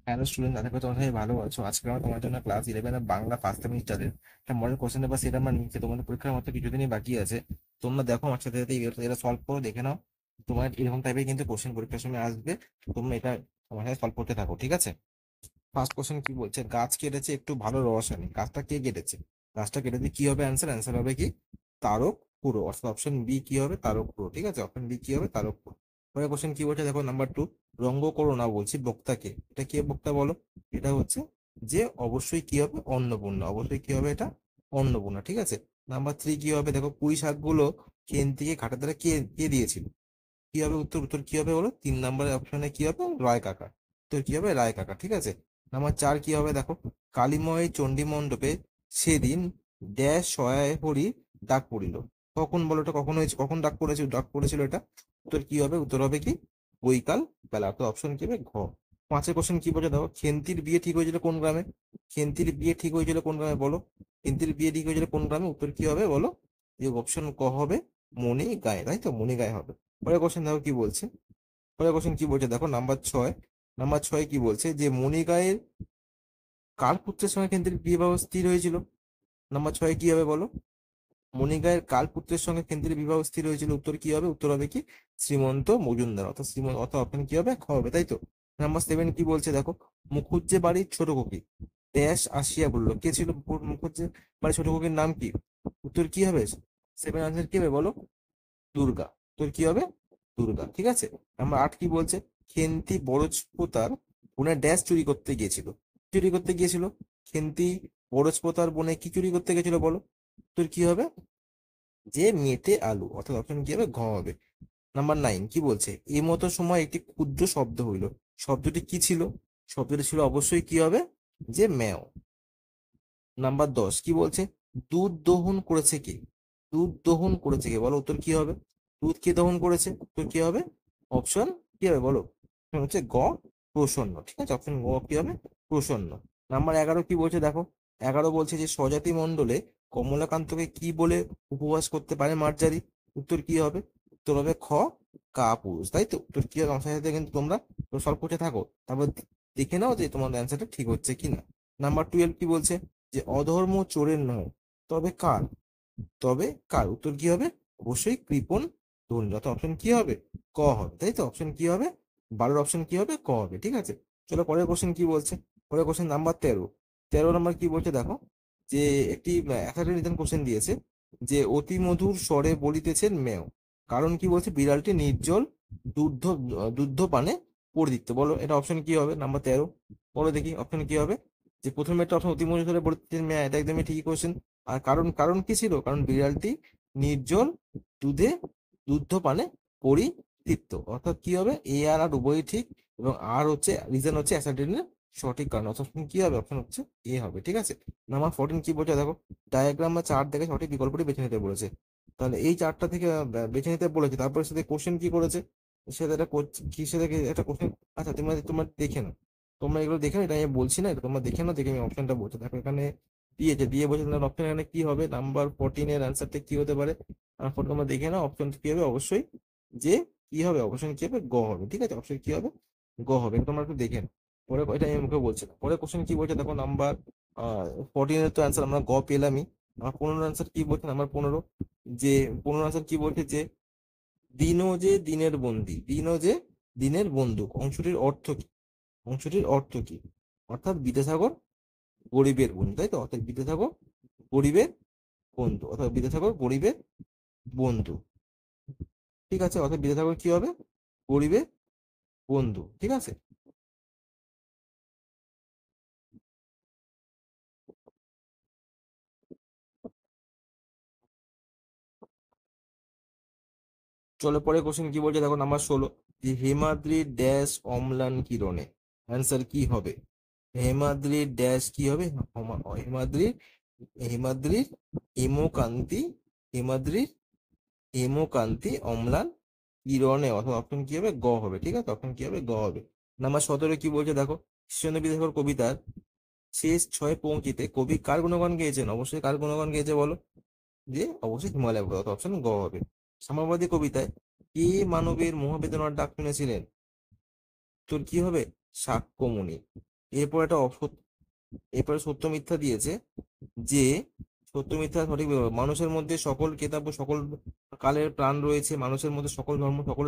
Hello student, আশা করি তোমরা সবাই ভালো আছো। আজকে আমরা তোমার জন্য ক্লাস 11 বাংলা ফার্স্ট সেমিস্টারের একটা মডেল কোশ্চেন পেপার সেট আমরা নিচে তোমাদের পরীক্ষার মতো কিছুদিনই বাকি আছে। তোমরা দেখো আমার সাথে সাথে এটা সলভ করো, দেখে নাও। তোমার এরকম টাইপের কিন্তু কোশ্চেন পরীক্ষার সময় আসবে। তোমরা এটা আমার সাথে সলভ করতে থাকো, ঠিক আছে? ফার্স্ট কোশ্চেন কি বলছে? গাছ কেটেছে, একটু ভালো রস আনে। গাছটা কে কেটেছে? গাছটা কেটেছে, কি হবে অ্যান্সার? অ্যান্সার হবে কি? তারক পুরো, অর্থাৎ অপশন বি কি হবে? তারক পুরো, ঠিক আছে? অপশন বি কি হবে? তারক পুরো। পরের কোশ্চেন কি বলছে দেখো, নাম্বার 2। রঙ্গ করো না বলছি, বক্তাকে। এটা কে বক্তা বলো? এটা হচ্ছে যে অবশ্যই কি হবে? অন্নপূর্ণা। অবশ্যই কি হবে এটা? অন্নপূর্ণা, ঠিক আছে? নাম্বার 3 কি হবে দেখো, পুঁই শাকগুলো খেন থেকে ঘাটের দ্বারা কে কে দিয়েছিল? কি হবে উত্তর? উত্তর কি হবে বলো? 3 নম্বরের অপশনে কি হবে? রায় কাকা। উত্তর কি হবে? রায় কাকা, ঠিক আছে? নাম্বার 4 কি হবে দেখো, কালীময় চণ্ডী মণ্ডপে সেদিন ড্যাশ সহায় হরি ডাক পড়িল। কখন বলো? এটা কখন হয়েছে? কখন ডাক পড়েছিল? ডাক পড়েছিল এটা? উত্তর কি হবে? উত্তর হবে কি? বৈকাল বেলা। তো অপশন কি হবে? ঘ। পাঁচের কোশ্চেন কি বলছে দেখো, খেন্তির বিয়ে ঠিক হয়েছিল কোন গ্রামে? খেন্তির বিয়ে ঠিক হয়েছিল কোন গ্রামে বলো? খেন্তির বিয়ে ঠিক হয়েছিল কোন গ্রামে? উত্তর কি হবে বলো? এই অপশন ক হবে, মনি গায়ে, তাই তো? মনি গায়ে হবে। পরের কোশ্চেন দেখো কি বলছে। পরের কোশ্চেন কি বলছে দেখো, নাম্বার 6। নাম্বার 6 কি বলছে যে মনিগায়ের কার পুত্রের সঙ্গে কেন্দ্রের বিবাহ স্থির হয়েছিল? নাম্বার 6 কি হবে বলো? মনিগায়ের কাল পুত্রের সঙ্গে কেন্দ্রের বিবাহ স্থির হয়েছিল। উত্তর কি হবে? উত্তর হবে কি? শ্রীমন্ত মজুমদার, অর্থাৎ শ্রীমন্ত, অর্থাৎ অপশন কি হবে? খ হবে, তাই তো? নাম্বার 7 কি বলছে দেখো, মুখুজ্জে বাড়ির ছোট কোকি ড্যাশ আসিয়া বললো। কে ছিল মুখুজ্জে বাড়ির ছোট কোকির নাম কি? উত্তর কি হবে? 7 আনসার কি হবে বলো? দুর্গা। তোর কি হবে? দুর্গা, ঠিক আছে? নাম্বার 8 কি বলছে, খেন্তি বরজপোতার বোনের ড্যাশ চুরি করতে গিয়েছিল। চুরি করতে গিয়েছিল। খেন্তি বরজপোতার বোনে কি চুরি করতে গেছিল বলো? তোর কি হবে? যে মেটে আলু, অর্থাৎ অপশন কি হবে? ঘ হবে। নাম্বার 9 কি বলছে, এই মতো সময় একটি ক্ষুদ্র শব্দ হইল। শব্দটি কি ছিল? শব্দটি ছিল অবশ্যই কি হবে? যে ম্যাও। নাম্বার 10 কি বলছে, দুধ দহন করেছে কে? দুধ দহন করেছে কে বলো? উত্তর কি হবে? দুধ কে দহন করেছে? উত্তর কি হবে? অপশন কি হবে বলো? অপশন হচ্ছে গ, প্রসন্ন, ঠিক আছে? অপশন গ কি হবে? প্রসন্ন। নাম্বার 11 কি বলছে দেখো, 11 বলছে যে স্বজাতি মণ্ডলে কমলাকান্তকে কি বলে উপবাস করতে পারে মার্জারি? উত্তর কি হবে? উত্তর হবে খ, কাপুরুষ, তাই তো? উত্তর কি হবে? আমার সাথে কিন্তু তোমরা সলভ করতে থাকো, তারপর দেখে নাও যে তোমার অ্যান্সারটা ঠিক হচ্ছে কিনা। নাম্বার 12 কি বলছে, যে অধর্ম চোরের নয়, তবে কার? তবে কার? উত্তর কি হবে? অবশ্যই কৃপণ ধনী, অর্থাৎ অপশন কি হবে? ক হবে, তাই তো? অপশন কি হবে? 12 অপশন কি হবে? ক হবে, ঠিক আছে? চলো পরের কোশ্চেন কি বলছে। পরের কোশ্চেন নাম্বার 13। 13 নম্বর কি বলছে দেখো, যে একটি একটা রিটার্ন কোশ্চেন দিয়েছে, যে অতি মধুর স্বরে বলিতেছেন মেও। কারণ কি বলছে? বিড়ালটি নির্জল দুগ্ধ দুগ্ধ পানে পরিতৃপ্ত। বলো এটা অপশন কি হবে? নাম্বার 13 বলো দেখি অপশন কি হবে? যে প্রথমে একটা অপশন অতি মধুর স্বরে বলিতেছেন মেয়া, এটা একদমই ঠিকই কোশ্চেন। আর কারণ, কারণ কি ছিল? কারণ বিড়ালটি নির্জল দুধে দুগ্ধ পানে পরিতৃপ্ত, অর্থাৎ কি হবে? এ আর আর উভয়ই ঠিক, এবং আর হচ্ছে রিজন হচ্ছে অ্যাসার্টেনের সঠিক কারণ। অপশন কি হবে? অপশন হচ্ছে এ হবে, ঠিক আছে? নাম্বার 14 কি বলছে দেখো, ডায়াগ্রাম বা চার্ট দেখে সঠিক বিকল্পটি বেছে নিতে বলেছে। তাহলে এই চার্টটা থেকে বেছে নিতে বলেছে, তারপরে সাথে কোশ্চেন কি করেছে? সেটা একটা কি সেটা একটা কোশ্চেন। আচ্ছা তোমরা তোমরা দেখে নাও, তোমরা এগুলো দেখে নাও, এটা আমি বলছি না, এটা তোমরা দেখে নাও, দেখে আমি অপশনটা বলছি দেখো। এখানে দিয়েছে, দিয়ে বলছে তাহলে অপশন এখানে কি হবে? নাম্বার 14 এর অ্যান্সারটা কি হতে পারে? তোমরা দেখে নাও অপশন কি হবে। অবশ্যই যে কি হবে? অপশন কি হবে? গ হবে, ঠিক আছে? অপশন কি হবে? গ হবে, এটা তোমরা একটু দেখে নাও। পরে এটা আমি মুখে বলছি না। পরে কোশ্চেন কি বলছে দেখো, নাম্বার 14 এর তো অ্যান্সার আমরা গ পেলামই। আমার 15 অ্যান্সার কি বলছে? নাম্বার 15, যে 15 অ্যান্সার কি বলছে, যে দিনও যে দিনের বন্দি, দিনও যে দিনের বন্দুক, অংশটির অর্থ কি? অংশটির অর্থ কি? অর্থাৎ বিদ্যাসাগর গরিবের বন্ধু, তাই তো? অর্থাৎ বিদ্যাসাগর গরিবের বন্ধু, অর্থাৎ বিদ্যাসাগর গরিবের বন্ধু, ঠিক আছে? অর্থাৎ বিদ্যাসাগর কি হবে? গরিবের বন্ধু, ঠিক আছে? চলো পরে কোশ্চেন কি বলছে দেখো, নাম্বার 16, যে হেমাদ্রির ড্যাশ অম্লান কিরণে। অ্যান্সার কি হবে? হেমাদ্রির ড্যাশ কি হবে? হেমাদ্রির, হেমাদ্রির হেমকান্তি, হেমাদ্রির হেমকান্তি অম্লান কিরণে, অথবা অপশন কি হবে? গ হবে, ঠিক আছে? অপশন কি হবে? গ হবে। নাম্বার 17 কি বলছে দেখো, ঈশ্বরচন্দ্র বিদ্যাসাগর কবিতার শেষ ছয় পংক্তিতে কবি কার গুণগান গেয়েছেন? অবশ্যই কার গুণগান গেয়েছে বলো? যে অবশ্যই হিমালয় পর্বত, অপশন গ হবে। সাম্যবাদী কবিতায় কে মানবের মহাবেদনার ডাক শুনেছিলেন? তোর কি হবে? শাক্যমুনি। এরপর এরপরে সত্য মিথ্যা দিয়েছে, যে সত্য মিথ্যা সঠিক মানুষের মধ্যে সকল কেতাব ও সকল কালের প্রাণ রয়েছে, মানুষের মধ্যে সকল ধর্ম সকল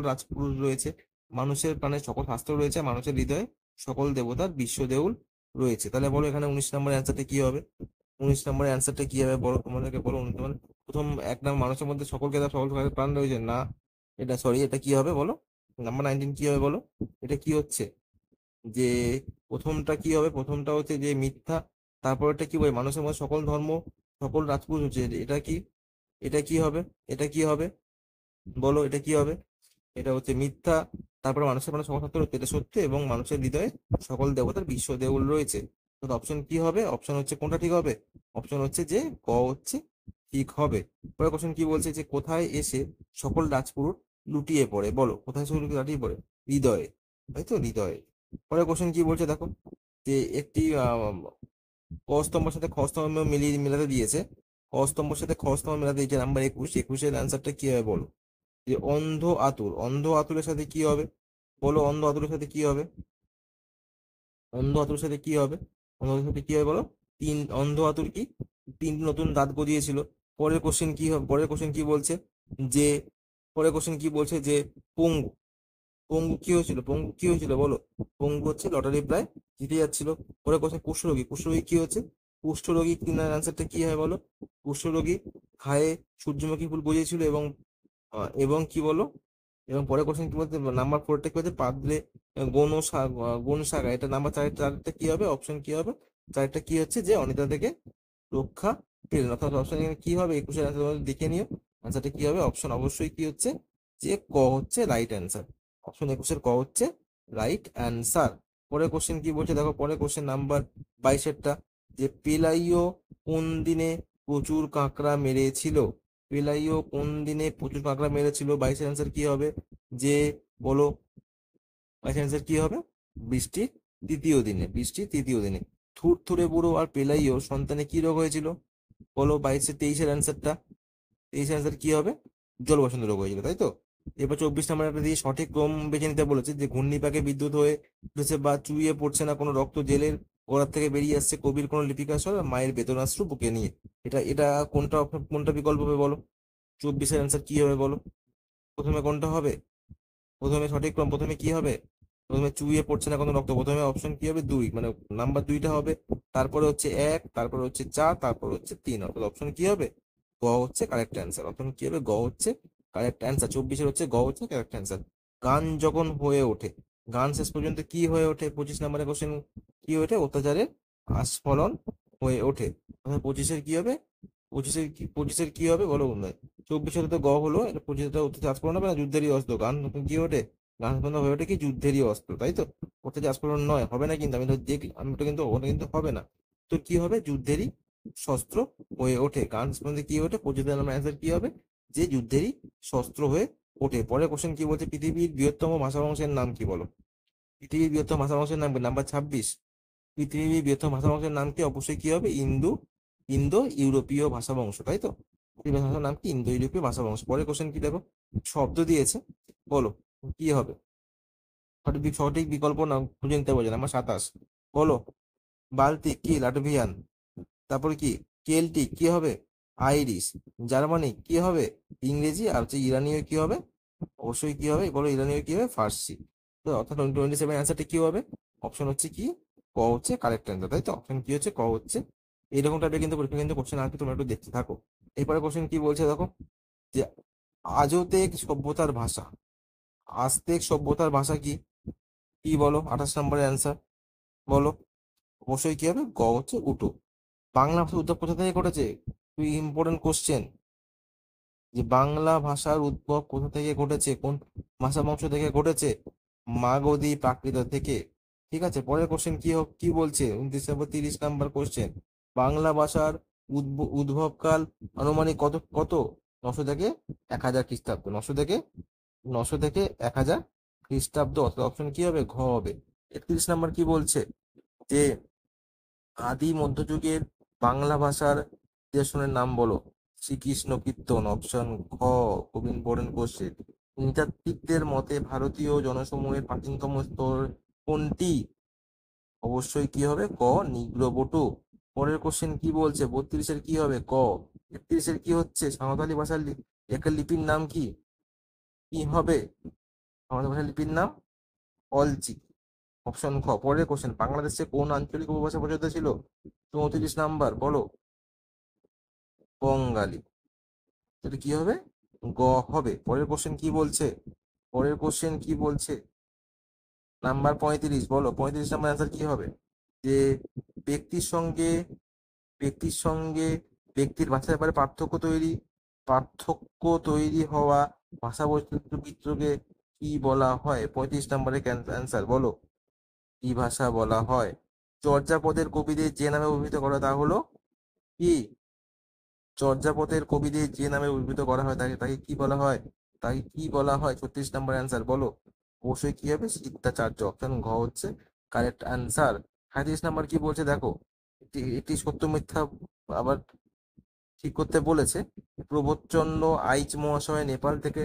রাজপুরুষ রয়েছে, মানুষের প্রাণে সকল শাস্ত্র রয়েছে, মানুষের হৃদয়ে সকল দেবতার বিশ্ব দেউল রয়েছে। তাহলে বলো এখানে 19 নম্বর অ্যান্সারটা কি হবে? 19 নম্বরের অ্যান্সারটা কি হবে বলো, তোমাদেরকে বলো। তোমার প্রথম এক নাম মানুষের মধ্যে সকল কেতাব সকল কালের প্রাণ রয়েছে না, এটা সরি, এটা কি হবে বলো? নাম্বার 19 কি হবে বলো? এটা কি হচ্ছে যে প্রথমটা কি হবে? প্রথমটা হচ্ছে যে মিথ্যা, তারপরটা কি বলে মানুষের মধ্যে সকল ধর্ম সকল রাজপুত হচ্ছে, এটা কি? এটা কি হবে? এটা কি হবে বলো? এটা কি হবে? এটা হচ্ছে মিথ্যা, তারপরে মানুষের মানে সকল সত্য হচ্ছে, এটা সত্য, এবং মানুষের হৃদয়ে সকল দেবতার বিশ্ব দেউল রয়েছে। তো অপশন কি হবে? অপশন হচ্ছে কোনটা ঠিক হবে? অপশন হচ্ছে যে ক হচ্ছে ঠিক হবে। পরে কোশ্চেন কি বলছে যে কোথায় এসে সকল রাজপুরুষ লুটিয়ে পড়ে, বলো কোথায় সকল লুটিয়ে পড়ে? হৃদয়ে, তাই তো, হৃদয়ে। পরে কোশ্চেন কি বলছে দেখো, যে একটি ক স্তম্ভের সাথে খ স্তম্ভ মিলাতে দিয়েছে, ক স্তম্ভের সাথে খ স্তম্ভ মিলাতে দিয়েছে নাম্বার 21, 21-এর অ্যান্সারটা কি হবে বলো? যে অন্ধ আতুর, অন্ধ আতুরের সাথে কি হবে বলো? অন্ধ আতুরের সাথে কি হবে? অন্ধ আতুরের সাথে কি হবে? অন্ধ আতুরের সাথে কি হবে বলো? অন্ধ আতুর কি তিন নতুন দাঁত গজিয়েছিল। পরের কোশ্চেন কি হবে? পরের কোশ্চেন কি বলছে যে পরের কোশ্চেন কি বলছে যে পঙ্গু, পঙ্গু কি হয়েছিল? পঙ্গু কি হয়েছিল বলো? পঙ্গু হচ্ছে লটারি প্রায় জিতে যাচ্ছিল। পরে কোশ্চেন কুষ্ঠরোগী, কুষ্ঠরোগী কি হচ্ছে? কুষ্ঠরোগী কিনার অ্যান্সারটা কি হয় বলো? কুষ্ঠরোগী খায়ে সূর্যমুখী ফুল গজিয়েছিল, এবং কি বলো, এবং পরে কোশ্চেন কি বলতে নাম্বার 4টা কি বলতে পাদলে গুণ সাগা, এটা নাম্বার 4টা কি হবে? অপশন কি হবে? 4টা কি হচ্ছে যে অনিতা থেকে রক্ষা পেলেন, অর্থাৎ অপশন এখানে কি হবে? 21-এর অ্যান্সার দেখে নিও, অ্যান্সারটা কি হবে? অপশন অবশ্যই কি হচ্ছে যে ক হচ্ছে রাইট অ্যান্সার। অপশন 21-এর ক হচ্ছে রাইট অ্যান্সার। পরের কোশ্চেন কি বলছে দেখো, পরের কোশ্চেন নাম্বার 22-এরটা, যে পেলাইও কোন দিনে প্রচুর কাঁকড়া মেরেছিল? পেলাইও কোন দিনে প্রচুর কাঁকড়া মেরেছিল? 22-এর অ্যান্সার কি হবে? যে বলো, 22-এর অ্যান্সার কি হবে? বৃষ্টির তৃতীয় দিনে, বৃষ্টির তৃতীয় দিনে। থুরথুরে বুড়ো আর পেলাইও সন্তানে কি রোগ হয়েছিল বলো? 23-এর অ্যান্সারটা, 23-এর অ্যান্সার কি হবে? জলবসন্ত রোগ হয়েছিল, তাই তো। এবার 24 নম্বর একটা দিয়ে সঠিক ক্রম বেছে নিতে বলেছে, যে ঘূর্ণিপাকে বিদ্যুৎ হয়ে উঠেছে বা চুইয়ে পড়ছে না কোনো রক্ত, জেলের গোড়ার থেকে বেরিয়ে আসছে কবির কোনো লিপিকা স্বর, আর মায়ের বেদনাশ্রু বুকে নিয়ে। এটা এটা কোনটা বিকল্প হবে বলো? 24-এর অ্যান্সার কি হবে বলো? প্রথমে কোনটা হবে? প্রথমে সঠিক ক্রম, প্রথমে কি হবে? প্রথমে চুইয়ে পড়ছে না কোনো রক্ত, প্রথমে অপশন কি হবে? 2, মানে নাম্বার 2টা হবে, তারপরে হচ্ছে 1, তারপরে হচ্ছে 4, তারপরে হচ্ছে 3, অর্থাৎ অপশন কি হবে? গ হচ্ছে কারেক্ট অ্যান্সার। অপশন কি হবে? গ হচ্ছে কারেক্ট অ্যান্সার। 24-এর হচ্ছে গ হচ্ছে কারেক্ট অ্যান্সার। গান যখন হয়ে ওঠে, গান শেষ পর্যন্ত কি হয়ে ওঠে? 25 নম্বরের কোশ্চেন কি হয়ে ওঠে? অত্যাচারের আস্ফলন হয়ে ওঠে। অর্থাৎ 25-এর কি হবে? 25-এর কি হবে বলো? 24-এর তো গ হলো, এটা 25-টা অত্যাচার আস্ফলন হবে না, যুদ্ধেরই অস্ত্র। গান তখন কি ওঠে? গান বন্ধ হয়ে ওঠে কি যুদ্ধেরই অস্ত্র, তাই তো। অত্যাচার আস্ফলন নয়, হবে না কিন্তু, আমি তো দেখলাম, আমি ওটা কিন্তু, ওটা কিন্তু হবে না। তো কি হবে? যুদ্ধেরই শস্ত্র হয়ে ওঠে। গান বন্ধে কি ওঠে? 25 নম্বর অ্যান্সার কি হবে? যে যুদ্ধেরই শস্ত্র হয়ে ওঠে। পরের কোশ্চেন কি বলছে? পৃথিবীর বৃহত্তম ভাষাবংশের নাম কি বলো? পৃথিবীর বৃহত্তম ভাষাবংশের নাম কি? নাম্বার 26, পৃথিবীর বৃহত্তম ভাষাবংশের নাম কি? অবশ্যই কি হবে? ইন্দো ইউরোপীয় ভাষাবংশ, তাই তো। পৃথিবীর ভাষার নাম কি? ইন্দো ইউরোপীয় ভাষাবংশ। পরের কোশ্চেন কি দেখো, শব্দ দিয়েছে, বলো কি হবে? সঠিক বিকল্প না খুঁজে নিতে বলছে। নাম্বার 27, বলো। বাল্টিক কি? লাটভিয়ান। তারপর কি? কেল্টিক কি হবে? আইরিশ। জার্মানিক কি হবে? ইংরেজি। আর হচ্ছে ইরানীয় কি হবে? অবশ্যই কি হবে বলো? ইরানীয় কি হবে? ফার্সি। তো অর্থাৎ 27 অ্যান্সারটা কি হবে? অপশন হচ্ছে কি? ক হচ্ছে কারেক্ট অ্যান্সার, তাই তো। অপশন কি হচ্ছে? ক হচ্ছে। এইরকম টাইপের কিন্তু পরীক্ষা কিন্তু কোশ্চেন আসবে, তোমরা একটু দেখতে থাকো। এরপরে কোশ্চেন কি বলছে দেখো, যে আজতেক সভ্যতার ভাষা, আজতেক সভ্যতার ভাষা কি? কি বলো? 28 নম্বরের অ্যান্সার বলো। অবশ্যই কি হবে? গ হচ্ছে উটো। বাংলা ভাষার উদ্ভব কোথা থেকে ঘটেছে? খুবই ইম্পর্টেন্ট কোশ্চেন, যে বাংলা ভাষার উদ্ভব কোথা থেকে ঘটেছে, কোন ভাষা বংশ থেকে ঘটেছে? মাগধী প্রাকৃত থেকে। ঠিক আছে, পরের কোশ্চেন কি বলছে? 29 নম্বর কোশ্চেন, বাংলা ভাষার উদ্ভবকাল আনুমানিক কত কত? 900 থেকে 1000 খ্রিস্টাব্দ। 900 থেকে 1000 খ্রিস্টাব্দ, অর্থাৎ অপশন কি হবে? ঘ হবে। 31 নম্বর কি বলছে, যে আদি মধ্যযুগের বাংলা ভাষার নিদর্শনের নাম বলো। শ্রীকৃষ্ণ কীর্তন। অপশন খ, খুব ইম্পর্টেন্ট কোশ্চেন। নৃতাত্ত্বিকদের মতে ভারতীয় জনসমূহের প্রাচীনতম স্তর কোনটি? অবশ্যই কি হবে? ক, নিগ্রোবটু। পরের কোশ্চেন কি বলছে? 32-এর কি হবে? ক। 33-এর কি হচ্ছে? সাঁওতালি ভাষার একটা লিপির নাম কি? কি হবে? সাঁওতালি ভাষার লিপির নাম অলচিকি। অপশন খ। পরের কোশ্চেন, বাংলাদেশে কোন আঞ্চলিক উপভাষা প্রচলিত ছিল? 34 নাম্বার, বলো। বঙ্গালী। এটা কি হবে? গ হবে। পরের কোশ্চেন কি বলছে? পরের কোশ্চেন কি বলছে? নাম্বার 35, বলো 35 নাম্বার অ্যান্সার কি হবে? যে ব্যক্তির সঙ্গে ব্যক্তির সঙ্গে ব্যক্তির ভাষার ব্যাপারে পার্থক্য তৈরি হওয়া ভাষা বৈচিত্র্যকে কি বলা হয়? 35 নাম্বারের অ্যান্সার বলো, কি ভাষা বলা হয়? চর্যাপদের কবিদের যে নামে অভিহিত করা তা হলো কি? চর্যাপদের কবিদের যে নামে অভিহিত করা হয় তাকে তাকে কি বলা হয়? তাকে কি বলা হয়? 36 নাম্বার অ্যান্সার বলো। অবশ্যই কি হবে? সিদ্ধাচার্য। অপশন ঘ হচ্ছে কারেক্ট অ্যান্সার। 37 নাম্বার কি বলছে দেখো, এটি এটি সত্য মিথ্যা আবার ঠিক করতে বলেছে। প্রবোধচন্দ্র আইচ মহাশয় নেপাল থেকে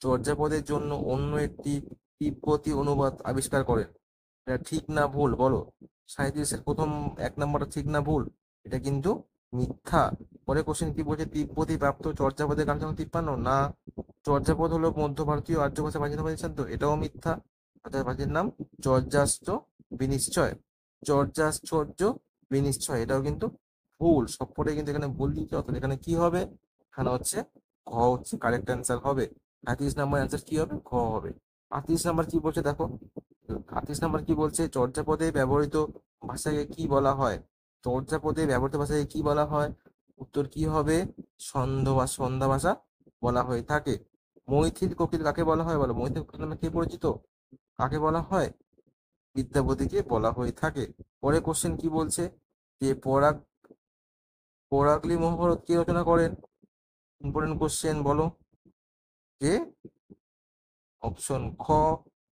চর্যাপদের জন্য অন্য একটি তিব্বতী অনুবাদ আবিষ্কার করেন। এটা ঠিক না ভুল, বলো। 37-এর প্রথম 1 নাম্বারটা ঠিক না ভুল? এটা কিন্তু মিথ্যা। পরে কোশ্চেন কি বলছে? তিব্বতী প্রাপ্ত চর্যাপদের কার সংখ্যা 53 না। চর্যাপদ হলো মধ্য ভারতীয় আর্য ভাষা প্রাচীন বলেছেন, তো এটাও মিথ্যা। অর্থাৎ প্রাচীন নাম চর্যাস্ত্র বিনিশ্চয়। চর্যাশ্চর্য বিনিশ্চয়, এটাও কিন্তু ভুল। সবকটাই কিন্তু এখানে ভুল দিচ্ছে। অর্থাৎ এখানে কি হবে? এখানে হচ্ছে ঘ হচ্ছে কারেক্ট অ্যান্সার হবে। 38 নাম্বার অ্যান্সার কি হবে? ঘ হবে। 38 নাম্বার কি বলছে দেখো, 38 নাম্বার কি বলছে? চর্যাপদে ব্যবহৃত ভাষাকে কি বলা হয়? চর্যাপদে ব্যবহৃত ভাষাকে কি বলা হয়? উত্তর কি হবে? সন্ধ্যা ভাষা বলা হয়ে থাকে। মৈথিল কোকিল কাকে বলা হয়? বলো, মৈথিল কোকিল নামে কে পরিচিত? কাকে বলা হয়? বিদ্যাপতিকে বলা হয়ে থাকে। পরে কোশ্চেন কি বলছে? যে পরাগলি মহাভারত কে রচনা করেন? ইম্পর্টেন্ট কোশ্চেন, বলো। যে অপশন খ,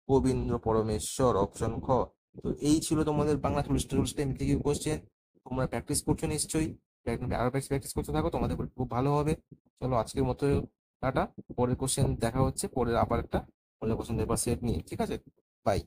গোবিন্দ পরমেশ্বর। অপশন খ। তো এই ছিল তোমাদের বাংলা টুরিস্ট এমসিকিউ কোশ্চেন। তোমরা প্র্যাকটিস করছো নিশ্চয়ই। আরো প্র্যাকটিস করতে থাকো, তোমাদের খুব ভালো হবে। চলো আজকের মতো টাটা। পরের কোশ্চেন দেখা হচ্ছে, পরের আবার একটা পরের কোশ্চেন পেপার সেট নিয়ে, ঠিক আছে? বাই।